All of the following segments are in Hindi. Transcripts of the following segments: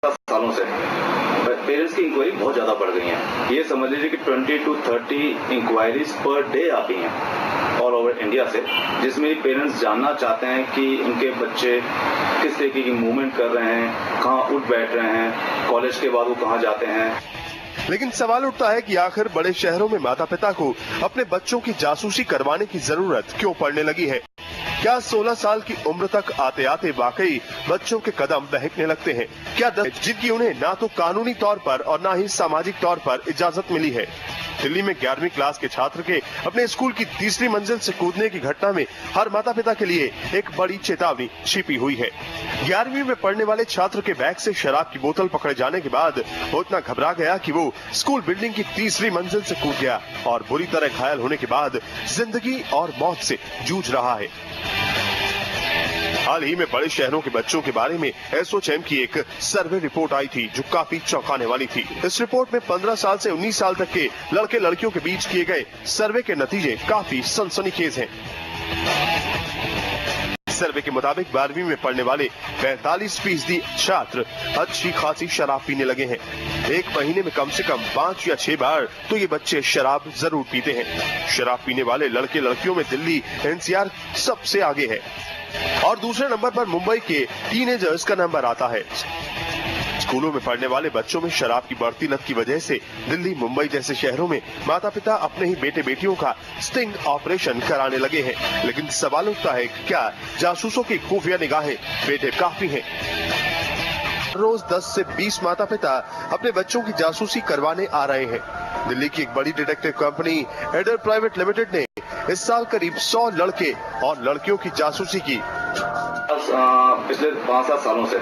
सालों से पेरेंट्स की इंक्वायरी बहुत ज्यादा बढ़ गई है। ये समझ लीजिए कि 20 to 30 इंक्वायरीज पर डे आती हैं ऑल ओवर इंडिया से, जिसमें पेरेंट्स जानना चाहते हैं कि उनके बच्चे किस तरीके की मूवमेंट कर रहे हैं, कहाँ उठ बैठ रहे हैं, कॉलेज के बाद वो कहाँ जाते हैं। लेकिन सवाल उठता है कि आखिर बड़े शहरों में माता पिता को अपने बच्चों की जासूसी करवाने की जरूरत क्यों पड़ने लगी है? क्या 16 साल की उम्र तक आते आते वाकई बच्चों के कदम बहकने लगते हैं? क्या जिनकी उन्हें ना तो कानूनी तौर पर और ना ही सामाजिक तौर पर इजाजत मिली है? दिल्ली में 11वीं क्लास के छात्र के अपने स्कूल की तीसरी मंजिल से कूदने की घटना में हर माता पिता के लिए एक बड़ी चेतावनी छिपी हुई है। 11वीं में पढ़ने वाले छात्र के बैग से शराब की बोतल पकड़े जाने के बाद वो इतना घबरा गया कि वो स्कूल बिल्डिंग की तीसरी मंजिल से कूद गया और बुरी तरह घायल होने के बाद जिंदगी और मौत से जूझ रहा है। हाल ही में बड़े शहरों के बच्चों के बारे में एसोचैम की एक सर्वे रिपोर्ट आई थी जो काफी चौंकाने वाली थी। इस रिपोर्ट में 15 साल से 19 साल तक के लड़के लड़कियों के बीच किए गए सर्वे के नतीजे काफी सनसनीखेज हैं। सर्वे के मुताबिक 12वीं में पढ़ने वाले 45% छात्र अच्छी खासी शराब पीने लगे हैं। एक महीने में कम से कम 5 या 6 बार तो ये बच्चे शराब जरूर पीते हैं। शराब पीने वाले लड़के लड़कियों में दिल्ली एनसीआर सबसे आगे है और दूसरे नंबर पर मुंबई के टीनेजर्स का नंबर आता है। स्कूलों में पढ़ने वाले बच्चों में शराब की बढ़ती लत की वजह से दिल्ली मुंबई जैसे शहरों में माता पिता अपने ही बेटे बेटियों का स्टिंग ऑपरेशन कराने लगे हैं। लेकिन सवाल उठता है कि क्या जासूसों की खुफिया निगाहें बेटे काफी हैं? रोज 10 से 20 माता पिता अपने बच्चों की जासूसी करवाने आ रहे हैं। दिल्ली की एक बड़ी detective company adder private limited ने इस साल करीब 100 लड़के और लड़कियों की जासूसी की। पिछले 5-7 सालों से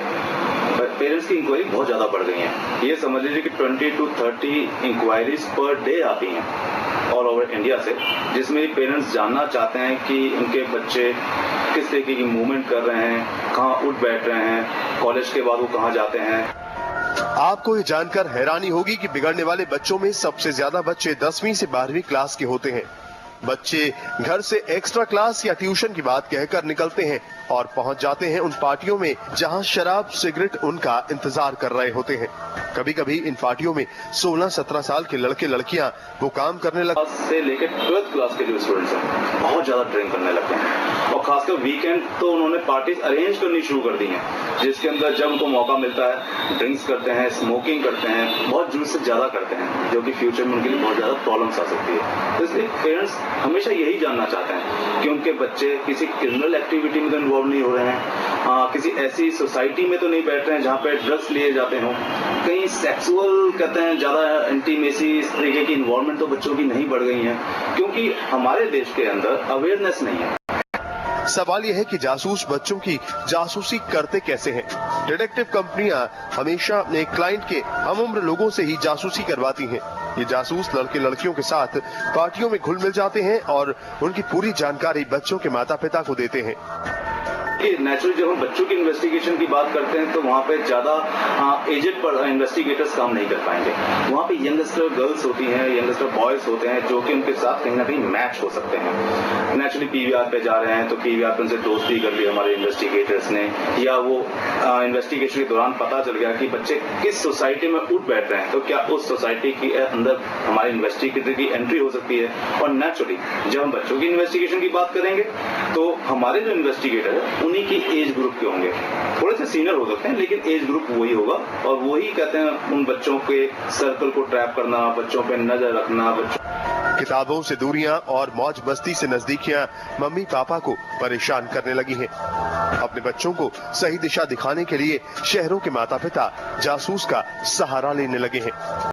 पेरेंट्स की इंक्वायरी बहुत ज्यादा बढ़ गई है। ये समझ लीजिए कि 20 to 30 इंक्वायरीज पर डे आती हैं ऑल ओवर इंडिया से, जिसमें पेरेंट्स जानना चाहते हैं कि उनके बच्चे किस तरीके की मूवमेंट कर रहे हैं, कहाँ उठ बैठ रहे हैं, कॉलेज के बाद वो कहाँ जाते हैं। आपको ये जानकर हैरानी होगी कि बिगड़ने वाले बच्चों में सबसे ज्यादा बच्चे 10वीं से 12वीं क्लास के होते हैं। बच्चे घर से एक्स्ट्रा क्लास या ट्यूशन की बात कहकर निकलते हैं और पहुंच जाते हैं उन पार्टियों में जहां शराब सिगरेट उनका इंतजार कर रहे होते हैं। कभी कभी इन पार्टियों में 16-17 साल के लड़के लड़कियां वो काम करने लगते से लेकर 12th क्लास के जो स्टूडेंट्स हैं बहुत ज्यादा ड्रिंक करने लगते हैं और खासकर वीकेंड तो उन्होंने पार्टीज अरेंज करनी शुरू कर दी हैं, जिसके अंदर जब उनको मौका मिलता है ड्रिंक्स करते हैं, स्मोकिंग करते हैं, बहुत जरूरत से ज्यादा करते हैं, जो कि फ्यूचर में उनके लिए बहुत ज्यादा प्रॉब्लम्स आ सकती है। तो इसलिए पेरेंट्स हमेशा यही जानना चाहते हैं कि उनके बच्चे किसी क्रिमिनल एक्टिविटी में तो इन्वॉल्व नहीं हो रहे हैं, किसी ऐसी सोसाइटी में तो नहीं बैठ रहे हैं जहाँ पे ड्रग्स लिए जाते हों, कहीं सेक्सुअल कहते हैं ज्यादा इंटीमेसी इस तरीके की इन्वॉल्वमेंट तो बच्चों की नहीं बढ़ गई है, क्योंकि हमारे देश के अंदर अवेयरनेस नहीं है। सवाल यह है कि जासूस बच्चों की जासूसी करते कैसे हैं? डिटेक्टिव कंपनियां हमेशा अपने क्लाइंट के हम उम्र लोगों से ही जासूसी करवाती हैं। ये जासूस लड़के लड़कियों के साथ पार्टियों में घुल मिल जाते हैं और उनकी पूरी जानकारी बच्चों के माता पिता को देते हैं। नेचुरली जब हम बच्चों की इन्वेस्टिगेशन की बात करते हैं तो वहाँ पे ज्यादा एजेड पर इन्वेस्टिगेटर्स काम नहीं कर पाएंगे। वहाँ पे यंगस्टर गर्ल्स होती हैं, यंगस्टर बॉयज होते हैं जो कि उनके साथ कहीं ना कहीं मैच हो सकते हैं। नेचुरली पीवीआर पे जा रहे हैं तो पीवीआर पे उनसे दोस्ती कर ली हमारे इन्वेस्टिगेटर्स ने, या वो इन्वेस्टिगेशन के दौरान पता चल गया कि बच्चे किस सोसाइटी में उठ बैठ रहे हैं, तो क्या उस सोसाइटी के अंदर हमारे इन्वेस्टिगेटर की एंट्री हो सकती है। और नेचुरली जब हम बच्चों की इन्वेस्टिगेशन की बात करेंगे तो हमारे जो इन्वेस्टिगेटर है उन्हीं की एज ग्रुप के होंगे, थोड़े से सीनियर हो सकते हैं लेकिन एज ग्रुप वही होगा और वही कहते हैं उन बच्चों के सर्कल को ट्रैप करना, बच्चों पे नजर रखना। किताबों से दूरियां और मौज मस्ती से नजदीकियां मम्मी पापा को परेशान करने लगी हैं। अपने बच्चों को सही दिशा दिखाने के लिए शहरों के माता पिता जासूस का सहारा लेने लगे हैं।